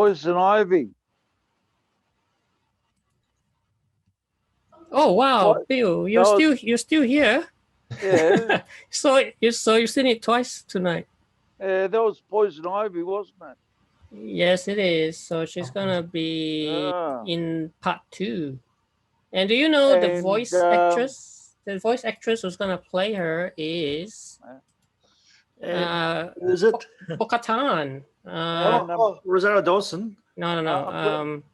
Poison Ivy. Oh wow, What? Bill, you're still here. Yeah. You've seen it twice tonight. That was Poison Ivy, wasn't it? Yes, it is. So she's gonna be in part 2. And do you know the voice actress? The voice actress who's gonna play her is is it Bo-Katan? Rosario Dawson? No. I'm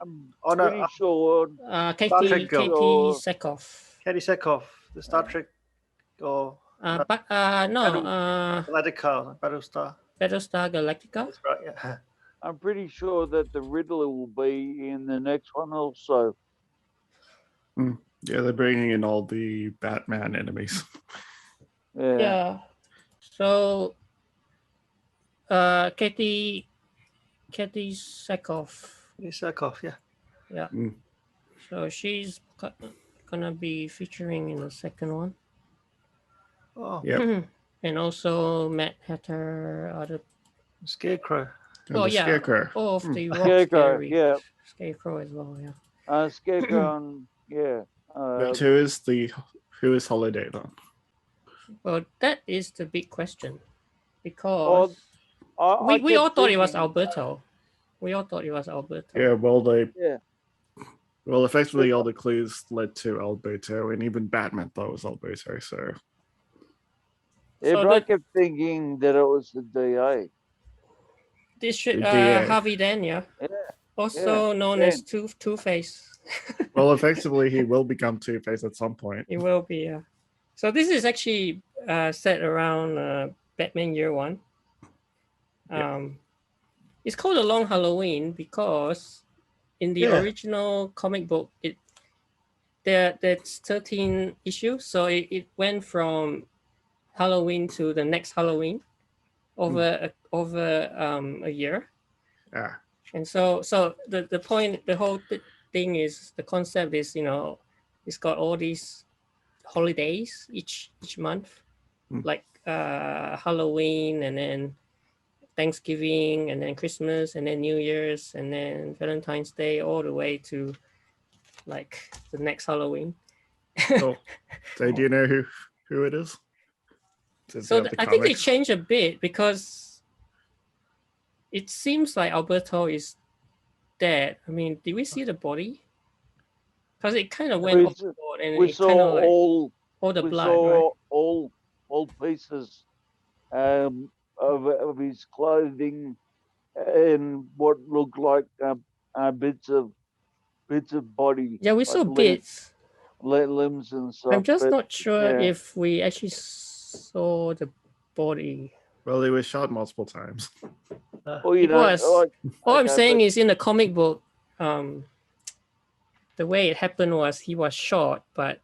pretty sure. Katee Sackhoff. Katee Sackhoff, the Star Trek. Or Galactica. Battlestar Galactica. That's right. Yeah. I'm pretty sure that the Riddler will be in the next one also. Yeah, they're bringing in all the Batman enemies. Yeah. So, Katee Sackhoff. Sackhoff, yeah. Yeah. So she's gonna be featuring in the second one. Oh. Yeah. And also Matt Hatter, Scarecrow. Scarecrow. All of the Scarecrow, yeah. Scarecrow as well, yeah. Scarecrow, and, yeah. But who is Holiday then? Well, that is the big question, because I we all thought it was Alberto. We all thought it was Alberto. Yeah, well, effectively all the clues led to Alberto, and even Batman thought it was Alberto. So but I kept thinking that it was the DA. This should Harvey Dent, yeah. Also known as Two-Face. Well, effectively, he will become Two-Face at some point. He will be, yeah. So this is actually set around Batman Year One. It's called A Long Halloween because in the original comic book, that's 13 issues. So it went from Halloween to the next Halloween over a year. Yeah. And so the point, the whole thing is, the concept is, it's got all these holidays each month, like Halloween, and then Thanksgiving, and then Christmas, and then New Year's, and then Valentine's Day, all the way to like the next Halloween. So do you know who it is? So I think they changed a bit, because it seems like Alberto is dead. I mean, did we see the body? Because it kind of went overboard, and we saw all the blood, saw all pieces of his clothing and what looked like bits of body. Yeah, we saw bits, limbs and stuff. I'm just not sure if we actually saw the body. Well, he was shot multiple times. All I'm saying is, in the comic book, the way it happened was he was shot, but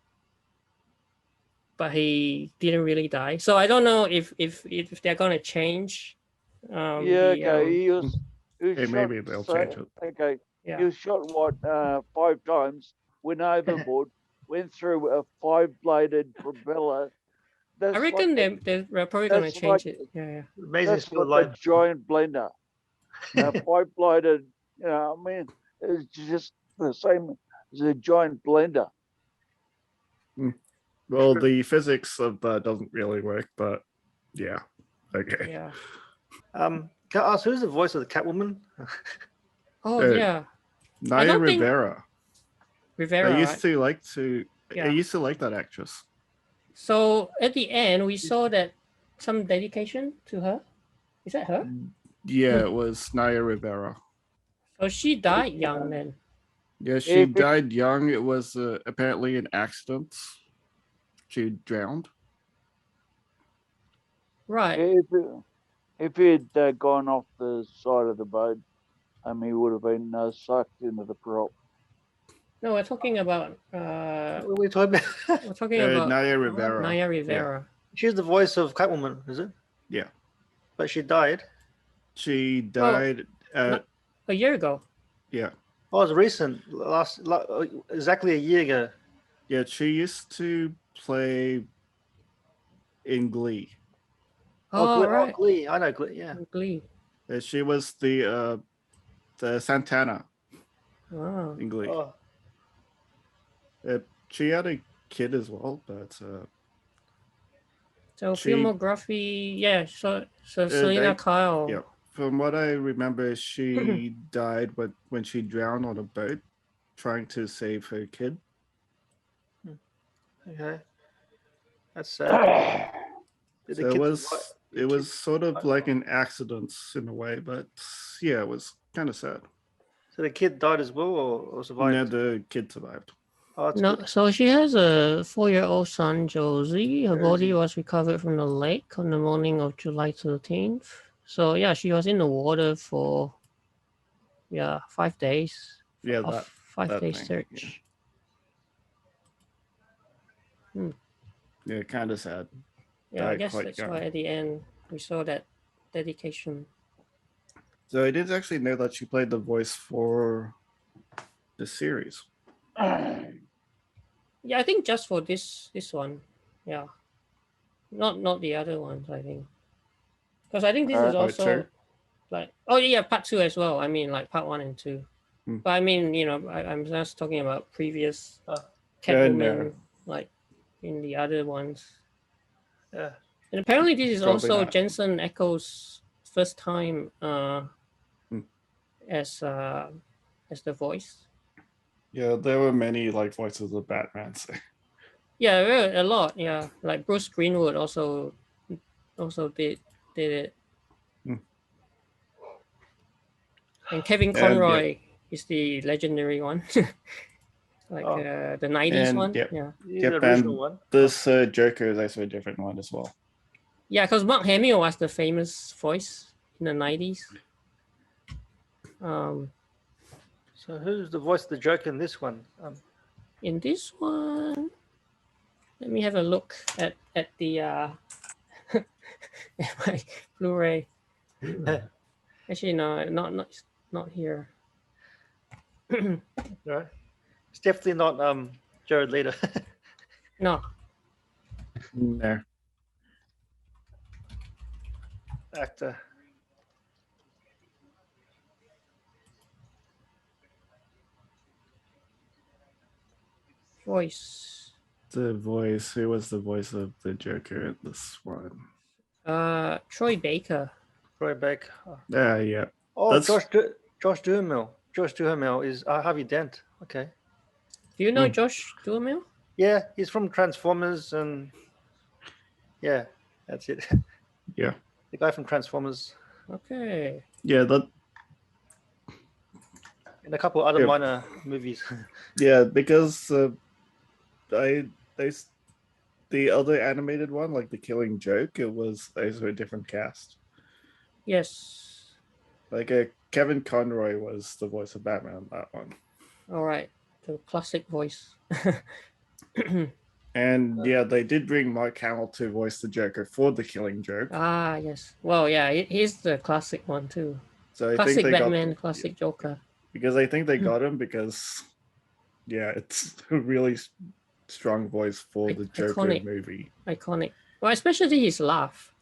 he didn't really die. So I don't know if they're gonna change. He was shot, maybe they'll change it. Okay, he was shot 5 times, went overboard, went through a 5-bladed propeller. I reckon they're probably gonna change it. Yeah. Amazing, that's like a giant blender. 5-bladed. I mean, it's just the same as a giant blender. Well, the physics of that doesn't really work, but yeah, okay. Yeah. Can I ask, who's the voice of the Catwoman? Naya Rivera. Rivera. I used to like that actress. So at the end, we saw that some dedication to her. Is that her? Yeah, it was Naya Rivera. So she died young then. Yeah, she died young. It was apparently an accident. She drowned. Right. If he had gone off the side of the boat, he would have been sucked into the prop. No, we're talking about. What are we talking about? We're talking about Naya Rivera. Naya Rivera. Yeah. She's the voice of Catwoman, is it? Yeah. But she died. She died a year ago. Yeah. Oh, it was recent. Exactly a year ago. Yeah, she used to play in Glee. Oh, right. Glee. I know Glee. Yeah. Glee. She was the Santana Oh. in Glee. Oh, She had a kid as well, but So She- filmography, yeah. So Selena they- Kyle. yeah. From what I remember, she died when she drowned on a boat trying to save her kid. okay. That's sad. Did the So it kid was survive? The it kid- was sort of like an accident in a way, but yeah, it was kind of sad. So the kid died as well, or survived? No, the kid survived. Oh, that's No, good. so she has a 4-year-old son, Josie. Her body Josie. was recovered from the lake on the morning of July 13th. So yeah, she was in the water for 5 days. Yeah, of that 5 day thing, search. yeah, kind of sad. Yeah, I Died guess quite that's young. why at the end we saw that dedication. So I didn't actually know that she played the voice for the series. Yeah, I think just for this one. Yeah. Not the other ones, I think. Because I think this is Part also two? like part 2 as well. I mean like part 1 and 2. Hmm. But I mean, I'm just talking about previous Oh. Catwoman, No. like in the other ones. Yeah. And apparently this is Probably also not. Jensen Ackles' first time as the voice. Yeah, there were many like voices of Batman. So. Yeah, there were a lot. Yeah, like Bruce Greenwood also did it. Hmm. And Kevin And, Conroy is the legendary one, like Oh. the '90s And, one. yep. Yeah, Yeah, the Yep, original and one. this Joker is also a different one as well. yeah, because Mark Hamill was the famous voice in the '90s. So who's the voice of the Joker in this one? In this one, let me have a look at the at my Blu-ray. Actually, no, not here. Right. It's definitely not Jared Leto. No, No. Actor. voice. The voice. Who was the voice of the Joker in this one? Troy Baker. Roy Beck. Oh, Yeah. oh That's- Josh Duhamel. Josh Duhamel is Harvey Dent. Okay. Do you know Hmm. Josh Duhamel? Yeah, he's from Transformers and yeah, that's it. Yeah. The guy from Transformers Okay. Yeah, that. and a couple other Yeah. minor movies. Yeah, because the other animated one, like The Killing Joke, it was also a different cast. Yes. Like Kevin Conroy was the voice of Batman in that one. All right. The classic voice. And yeah, they did bring Mark Hamill to voice the Joker for The Killing Joke. Ah, yes. Well, yeah, he's the classic one too. So I Classic think they Batman, got classic Joker. because I think they got him because yeah, it's a really strong voice for the Joker Iconic. movie. Iconic. Well, especially his laugh.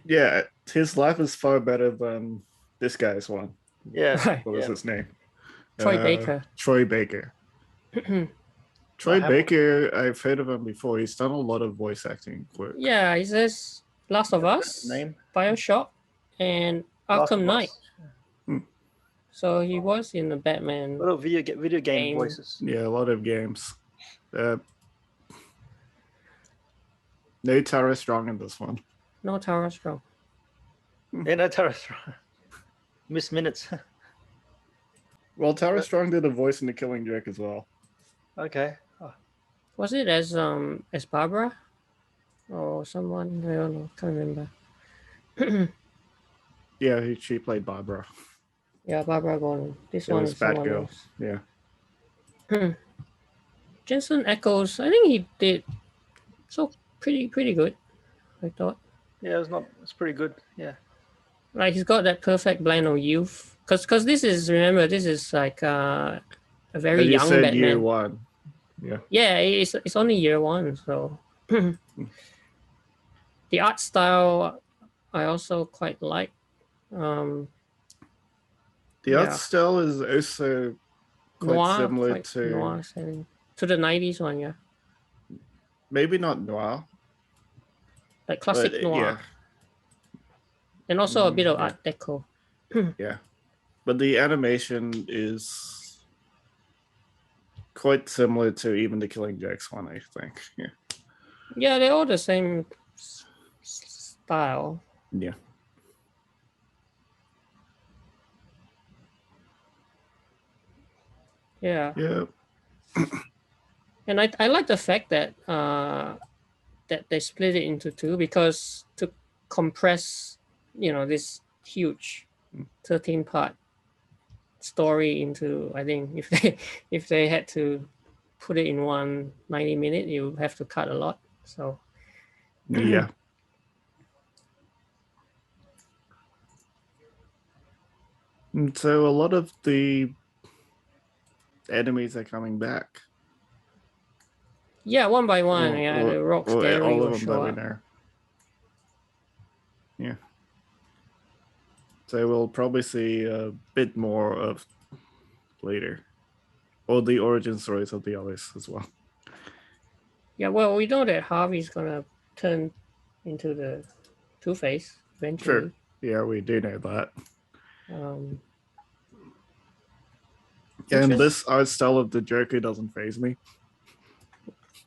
Yeah, his laugh is far better than this guy's one. Yeah. Right. What was Yeah. his name? Troy Baker. Troy Baker. Troy Hamill. Baker, I've heard of him before. He's done a lot of voice acting work. Yeah, he says Last of Us, Name. Bioshock, and Last of Arkham Knight. Us. So he was in the A Batman. lot of video game Game. voices. Yeah, a lot of games. No Tara Strong in this one. No Tara Strong. Yeah, no, Tara Strong. Miss Minutes. Well, Tara Strong did a voice in The Killing Joke as well. Okay. Oh, Was it as Barbara or someone? I don't know. Can't remember. Yeah, she played Barbara. Yeah, Barbara Gordon. This It one was is someone Batgirl. else. Yeah. Jensen Ackles. I think he did so pretty good. I thought. yeah, it's pretty good. Yeah. Like he's got that perfect blend of youth. Cause this is like a very And you young said Batman. year one. Yeah. Yeah, it's only year one, so the art style I also quite like. The art style is also quite Noir, similar quite to noir setting. To the 90s one, yeah. maybe not noir, Like classic but noir. yeah, And also a bit of yeah. Art Deco. yeah. But the animation is quite similar to even the Killing Jokes one, I think. Yeah. Yeah, they're all the same style. Yeah. Yeah. Yeah. And I like the fact that that they split it into two, because to compress, this huge 13-part story into, I think if they had to put it in one 90-minute, you have to cut a lot. So Yeah. And so a lot of the enemies are coming back. yeah, one by one, the Rock's Gary all will of them show that we up. know. Yeah. So we'll probably see a bit more of later. Or the origin stories of the others as well. Yeah, well, we know that Harvey's gonna turn into the Two-Face eventually. Sure. Yeah, we do know that. And this art style of the Joker doesn't faze me.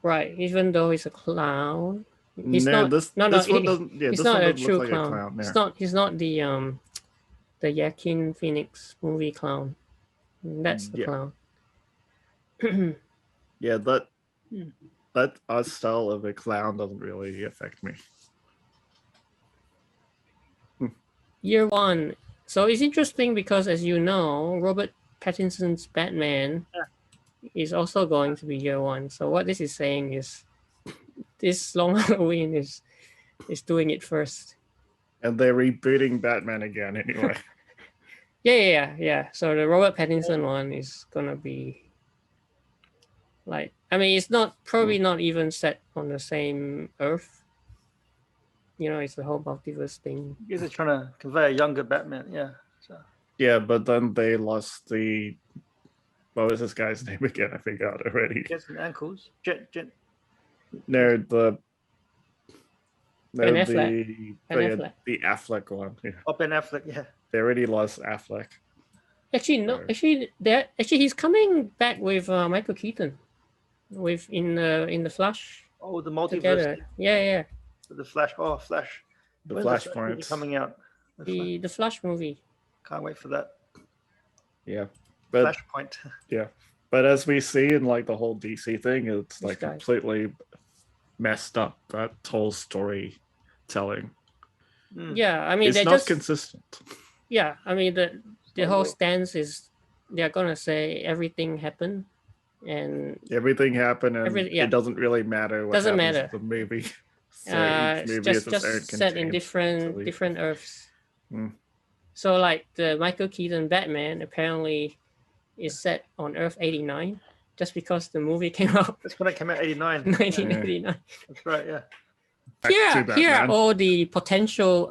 Right, even though he's a clown. He's no, not. this no, this one he- doesn't. Yeah, he's this not one a doesn't true look like clown. a clown. He's not. He's not the Joaquin Phoenix movie clown. That's the clown. Yeah, that art style of a clown doesn't really affect me. Year one. So it's interesting because, as you know, Robert Pattinson's Batman is also going to be year one. So what this is saying is, this Long Halloween is doing it first. And they're rebooting Batman again anyway. Yeah. So the Robert Pattinson one is gonna be like, I mean, it's probably not even set on the same Earth. It's the whole multiverse thing. I guess they're trying to convey a younger Batman. Yeah. So. Yeah, but then they lost the. What was this guy's name again? I forgot already. Jensen Ackles. No, the. Ben No, Affleck. the Affleck one. Yeah. Oh, Ben Affleck. Yeah. They already lost Affleck. Actually, no. Actually, he's coming back with Michael Keaton, with in the Flash. Oh, the multiverse. Together. Yeah. The Flash. Oh, Flash. The When's Flashpoints coming out. The Flash movie. Can't wait for that. Yeah, but Flashpoint. Yeah, but as we see in like the whole DC thing, it's like completely messed up. That whole storytelling. Yeah, I mean, it's not consistent. Yeah, I mean the whole stance is they're gonna say everything happened, and everything happened, and it doesn't really matter. What happens in the movie. So each movie just set in different Earths. So like the Michael Keaton Batman apparently is set on Earth 89, just because the movie came out. That's when it came out, 89. 1989. That's right, yeah. Here are all the potential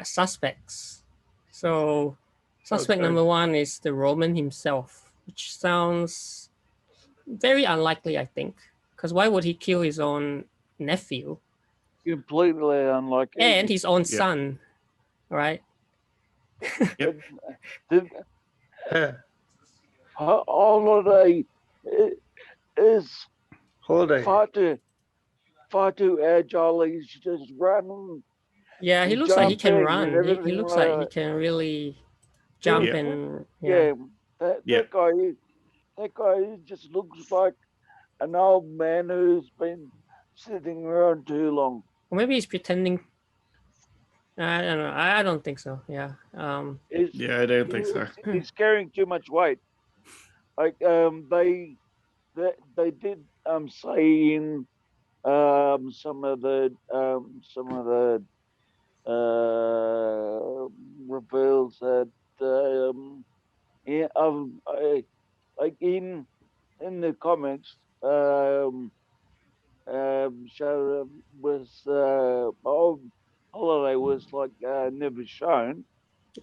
suspects. So suspect number one is the Roman himself, which sounds very unlikely, I think. Because why would he kill his own nephew? Completely unlikely. And his own son, right? Holiday is Holiday. Far too agile. He's just running. Yeah, he looks like he can run. He looks like he can really jump and that guy just looks like an old man who's been sitting around too long. Or maybe he's pretending. I don't know. I don't think so. Yeah. I don't think so. He's carrying too much weight. Like they did say in some of the reveals that like in the comics show was Holiday was like never shown,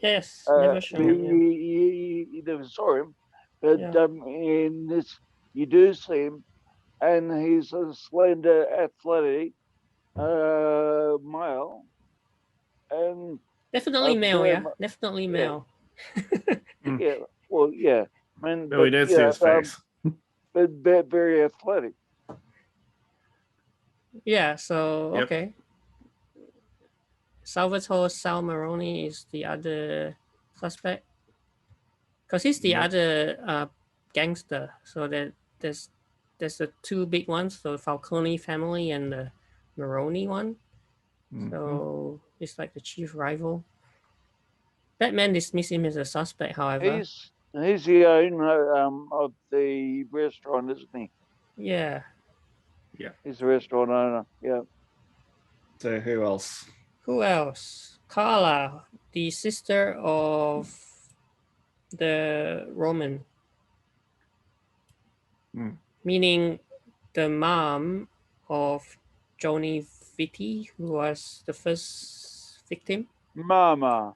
Yes, never shown. You never saw him, but in this you do see him, and he's a slender, athletic male, and Definitely male, yeah. Definitely male. Yeah, well, yeah. I mean, No, we didn't see his face. But very athletic. Yeah, so, Yep. okay. Salvatore Sal Maroni is the other suspect. Because he's the other gangster. So there's the two big ones, the Falcone family and the Maroni one. So he's like the chief rival. Batman dismissed him as a suspect, however. He's the owner of the restaurant, isn't he? Yeah. Yeah. He's the restaurant owner. Yeah. So who else? Who else? Carla, the sister of the Roman. Meaning the mom of Johnny Viti, who was the first victim. Mama.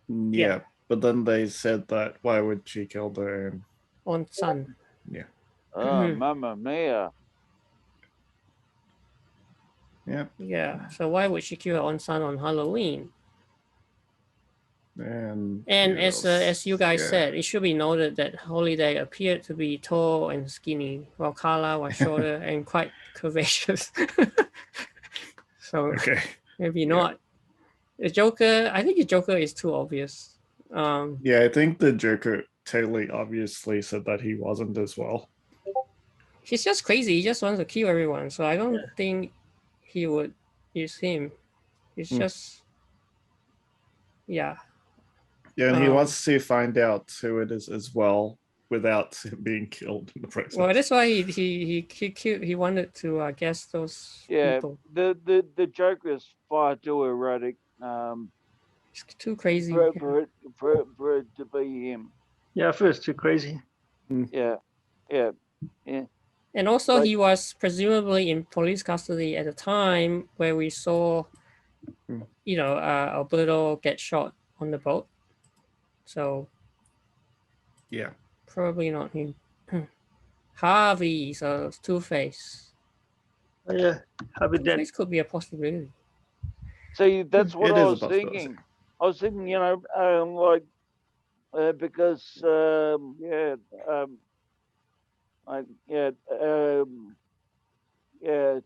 Yeah, but then they said that why would she kill their own son? Yeah. Oh, Mamma Mia. Yeah. Yeah. So why would she kill her own son on Halloween? And as you guys said, it should be noted that Holiday appeared to be tall and skinny, while Carla was shorter and quite curvaceous. So maybe not. The Joker, I think the Joker is too obvious. Yeah, I think the Joker totally obviously said that he wasn't as well. He's just crazy. He just wants to kill everyone. So I don't think he would use him. He's just, Yeah, and he wants to find out who it is as well without him being killed in the process. Well, that's why he wanted to guess those people. The Joker is far too erotic. It's too crazy for it to be him. Yeah, I feel it's too crazy. Yeah. And also, he was presumably in police custody at the time where we saw, Alberto get shot on the boat. So, yeah, probably not him. Harvey, so Two-Face. Oh, yeah, Harvey Dent. Two-Face could be a possibility. See, that's what I was thinking. I was thinking, because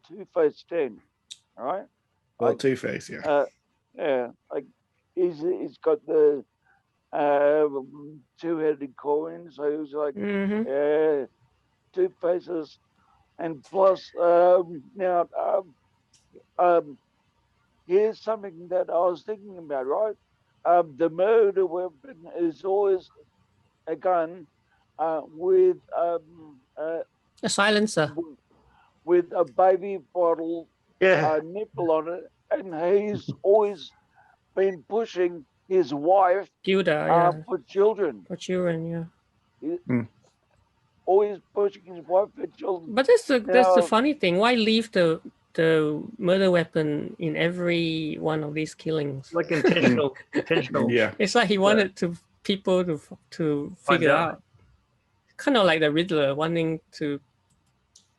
Two-Face 10, all right? Well, Two-Face, like he's got the two-headed coin, so he was like, two faces, and plus now here's something that I was thinking about, right? The murder weapon is always a gun with a silencer, with a baby bottle nipple on it, and he's always been pushing his wife Gilda, for children. For children, yeah. Always pushing his wife for children. But that's the funny thing. Why leave the murder weapon in every one of these killings? Like intentional. Yeah. It's like he wanted people to figure out. Kind of like the Riddler wanting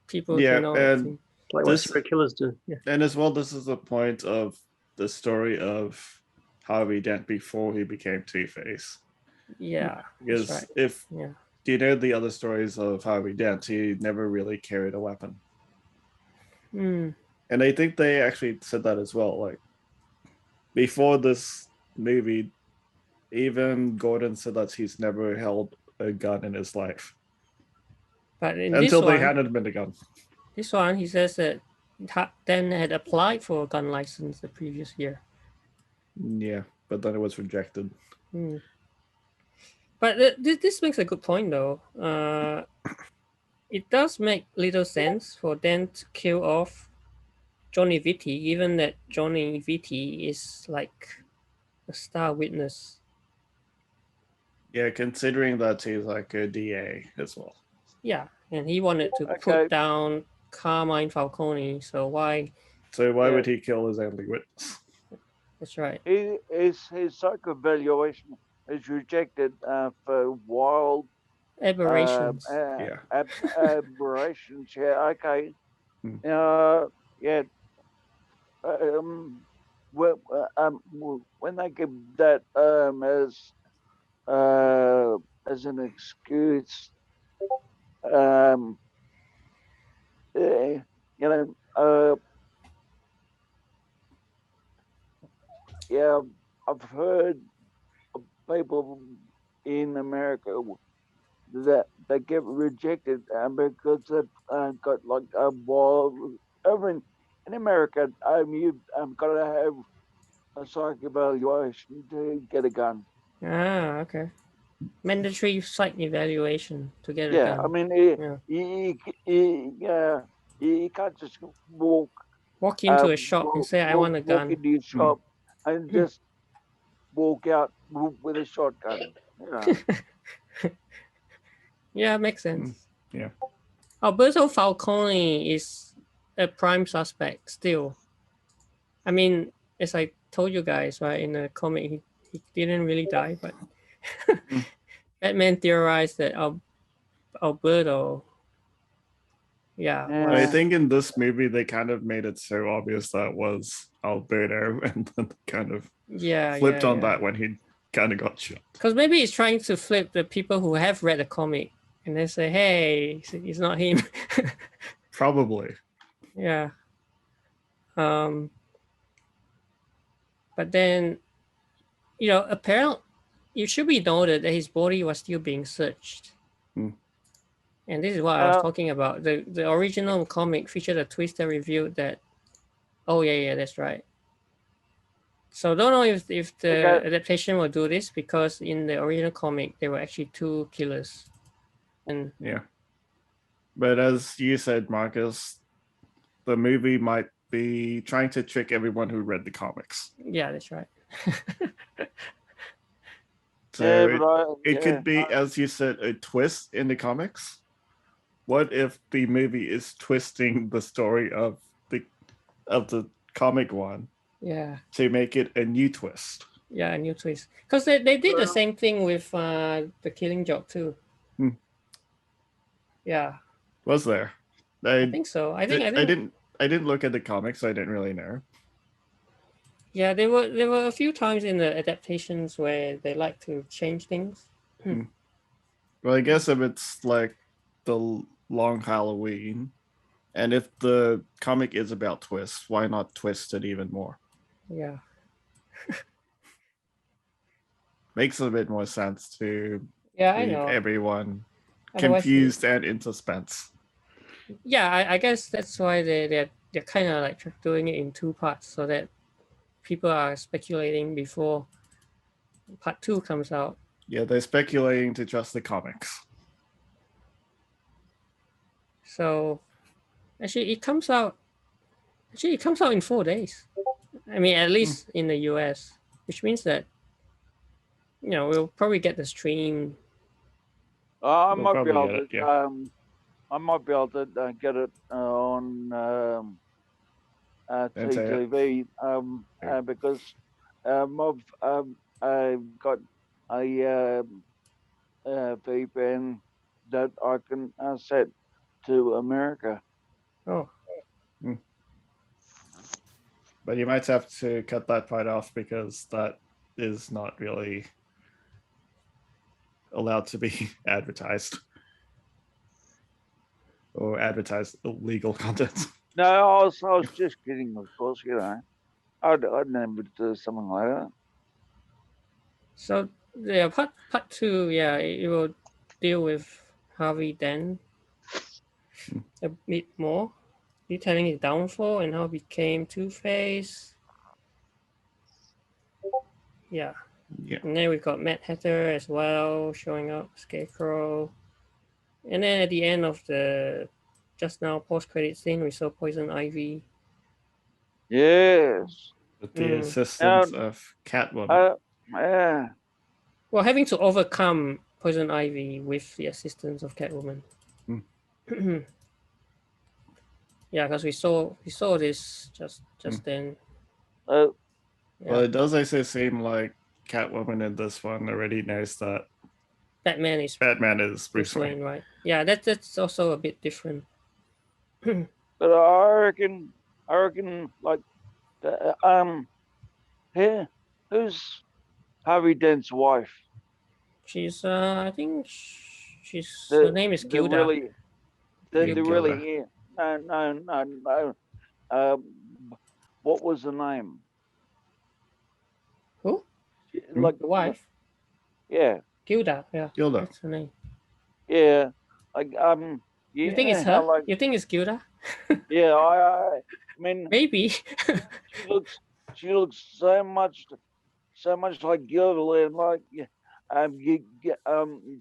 people to know. And like what serial killers do. Yeah. And as well, this is the point of the story of Harvey Dent before he became Two-Face. Yeah. Because do you know the other stories of Harvey Dent? He never really carried a weapon. And I think they actually said that as well. Like, before this movie, even Gordon said that he's never held a gun in his life. But until they handed him a gun. This one, he says that Dent had applied for a gun license the previous year. Yeah, but then it was rejected. But this makes a good point, though. It does make little sense for Dent to kill off Johnny Viti, given that Johnny Viti is like a star witness. Yeah, considering that he's like a DA as well. Yeah, and he wanted to put down Carmine Falcone, so why... So why would he kill his only witness? That's right. His psych evaluation is rejected for wild Aberrations. aberrations. Yeah, okay. Yeah. When, when they give that as an excuse, you know, yeah, I've heard people in America that they get rejected because they've got like a wild. Over in America, you've got to have a psych evaluation to get a gun. Ah, okay. Mandatory psych evaluation to get a Yeah, gun. I mean, you can't just walk into a shop and say, I want a gun. Walk into your shop and just walk out with a shotgun. Yeah. Yeah, makes sense. Yeah. Alberto Falcone is a prime suspect still. I mean, as I told you guys, right, in the comic, he didn't really die, but Batman theorized that Alberto, I think in this movie they kind of made it so obvious that was Alberto, and then kind of flipped on that when he kind of got shot. Because maybe he's trying to flip the people who have read the comic, and they say, "Hey, it's not him." Probably. Yeah. But then, apparently, it should be noted that his body was still being searched. And this is what I was talking about. The original comic featured a twist that revealed that, that's right. So don't know if the adaptation will do this, because in the original comic there were actually 2 killers. And but as you said, Marcus, the movie might be trying to trick everyone who read the comics. Yeah, that's right. So it could be, as you said, a twist in the comics. What if the movie is twisting the story of the comic one? Yeah. To make it a new twist. Yeah, a new twist. Because they did the same thing with the Killing Joke too. Yeah. Was there? I think so. I didn't look at the comics, so I didn't really know. Yeah, there were a few times in the adaptations where they like to change things. Well, I guess if it's like the Long Halloween, and if the comic is about twists, why not twist it even more? Yeah. Makes a bit more sense to leave everyone confused and in suspense. Yeah, I guess that's why they're kind of like doing it in 2 parts, so that people are speculating before part 2 comes out. Yeah, they're speculating to trust the comics. So actually it comes out in 4 days. I mean, at least in the US, which means that we'll probably get the stream. I might be able to get it on TTV because I've got a VPN that I can set to America. Oh. But you might have to cut that part off because that is not really allowed to be advertised or advertise illegal content. No, I was just kidding, of course. I'd never do something like that. So part 2, it will deal with Harvey Dent a bit more, detailing his downfall and how he became Two-Face. Yeah. And then we've got Mad Hatter as well showing up, Scarecrow. And then at the end of the just now post-credit scene, we saw Poison Ivy. Yes. With the assistance of Catwoman. Yeah. Well, having to overcome Poison Ivy with the assistance of Catwoman. Yeah, because we saw this just then. Well, it does also seem like Catwoman in this one already knows that Batman is Bruce Wayne, right? Yeah, that's also a bit different. But I reckon like here, who's Harvey Dent's wife? She's I think her name is Gilda. The really no. What was the name? Who? Like the wife? Yeah, Gilda. Yeah, Gilda. That's her name. Yeah, like yeah. You think it's her? Like, you think it's Gilda? Yeah, I mean maybe. she looks so much like Gilda, and like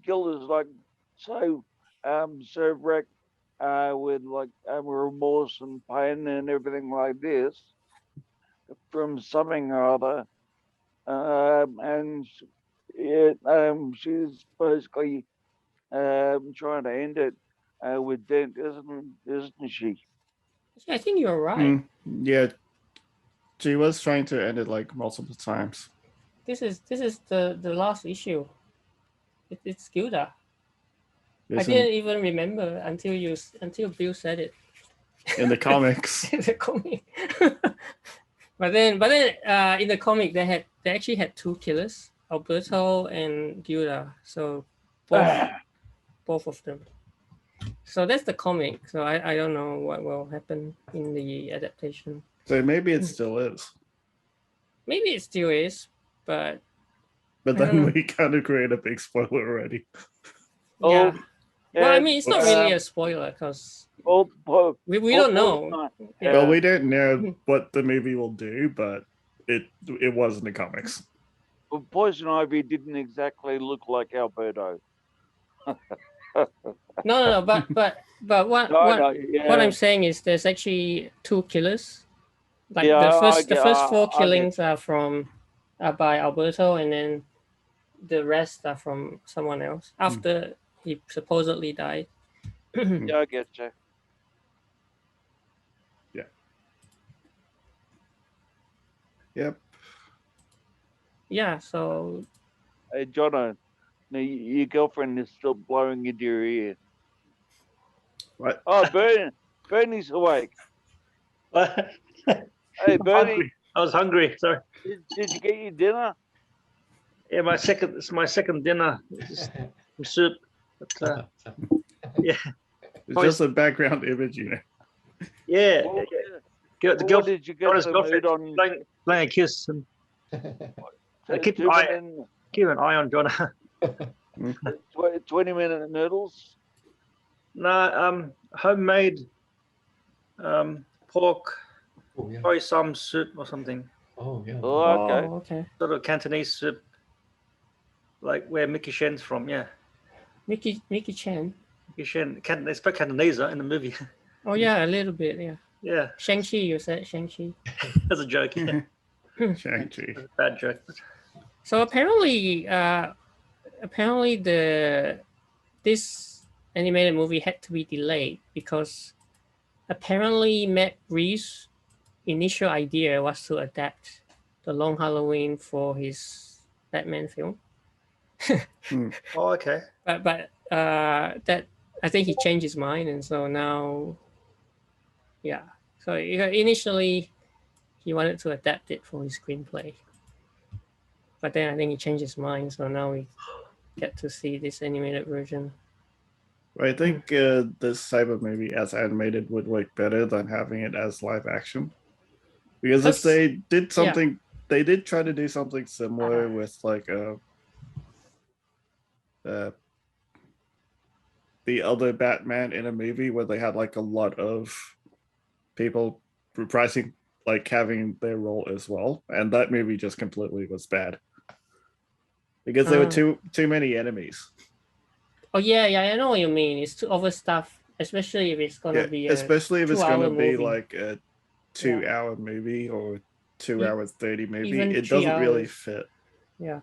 Gilda's like so wrecked with like remorse and pain and everything like this from something or other, and she's basically trying to end it with Dent, isn't she? I think you're right. Yeah, she was trying to end it like multiple times. This is the last issue. It's Gilda. I didn't even remember until Bill said it. In the comics. In the comic. but then in the comic they actually had two killers, Alberto and Gilda. So both of them. So that's the comic. So I don't know what will happen in the adaptation. So maybe it still is. Maybe it still is, but then we kind of create a big spoiler already. Yeah. Well, I mean, it's not really a spoiler because we don't know. Yeah. Well, we don't know what the movie will do, but it was in the comics. Well, Poison Ivy didn't exactly look like Alberto. No, but what I'm saying is there's actually two killers. Like the first four killings are by Alberto, and then the rest are from someone else after he supposedly died. Yeah, I get you. Yeah. Yep. Yeah. So. Hey, Jono, your girlfriend is still blowing into your ear. What? Oh, Bernie's awake. Hey, Bernie. I was hungry. Sorry. Did you get your dinner? Yeah, it's my second dinner. It's some soup. But, yeah. It's just a background image, you know. Yeah. The girl did you get some food on playing a kiss and keep an eye on John. 20-minute noodles. No, homemade pork, probably some soup or something. Oh, yeah. Oh, okay. Okay. Sort of Cantonese soup, like where Mickey Shen's from, yeah. Mickey Chen. Mickey Shen. They spoke Cantonese in the movie. Oh yeah, a little bit, yeah. Yeah. Shang-Chi, you said Shang-Chi. That's a joke. Yeah. Shang-Chi. Bad joke. So apparently this animated movie had to be delayed because apparently Matt Reeves' initial idea was to adapt The Long Halloween for his Batman film. Oh, okay. But that I think he changed his mind, and so now, yeah. So initially, he wanted to adapt it for his screenplay, but then I think he changed his mind. So now we get to see this animated version. I think this type of movie as animated would work better than having it as live action. Because if they did something, they did try to do something similar with like the other Batman in a movie where they had like a lot of people reprising, like having their role as well, and that movie just completely was bad because there were too many enemies. Oh yeah, I know what you mean. It's too overstuffed, especially if it's gonna be especially if it's gonna be movie. like a 2-hour movie or 2 hours 30 movie. It 3 doesn't really hours. fit. Yeah.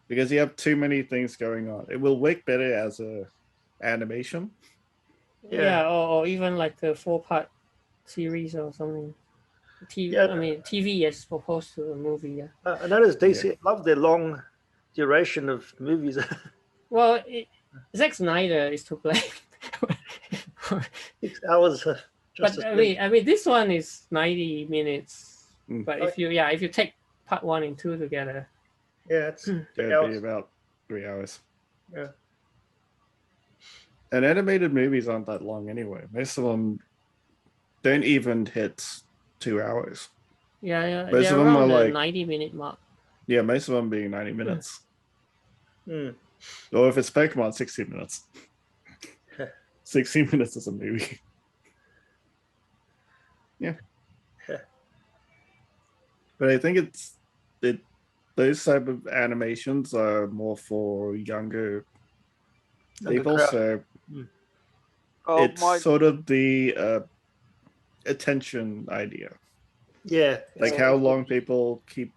Because you have too many things going on. It will work better as a animation. Yeah, or even like a 4-part series or something. TV. Yeah. I mean, TV as opposed to a movie. Yeah. I noticed DC love their long duration of movies. Well, Zack Snyder is to blame. 6 hours. But I mean, this one is 90 minutes. Mm. But if you take part 1 and 2 together, it's It'd be about 3 hours. Yeah. And animated movies aren't that long anyway. Most of them don't even hit 2 hours. yeah, Most they're of them around are the like 90-minute mark. Yeah, most of them being 90 minutes. Mm. Or if it's Pokemon, 60 minutes. 60 minutes is a movie. Yeah. But I think those type of animations are more for younger people, crowd. so Oh, it's sort of the attention idea. Yeah. Like how long people keep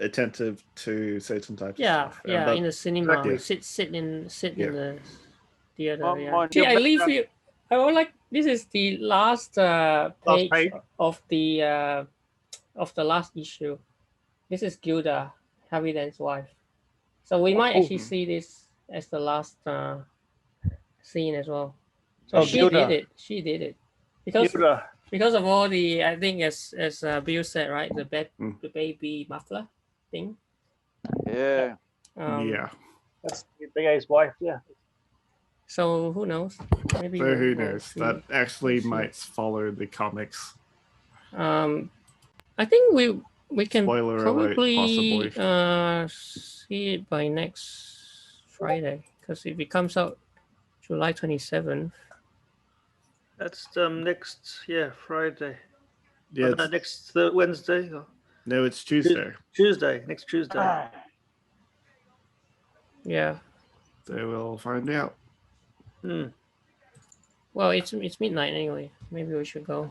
attentive to certain types of stuff. Yeah, in the cinema. Exactly. Sit in the theater. Mind See, you, I leave you. I would like this is the last page page. of the last issue. This is Gilda, Harvey Dent's wife. So we might actually see this as the last scene as well. So she Gilda. did it. She did it because of all the, I think as Bill said, right, the baby muffler thing. Yeah. Yeah. That's the guy's wife. Yeah. So who knows? Maybe So who we'll knows? see. That actually We'll see. might follow the comics. I think we can Spoiler probably alert, possibly. see it by next Friday, because if it comes out July 27th. That's next Friday. Yeah, next Wednesday. No, it's Tuesday. Next Tuesday. Yeah. So we'll find out. Hmm. Well, it's midnight anyway. Maybe we should go.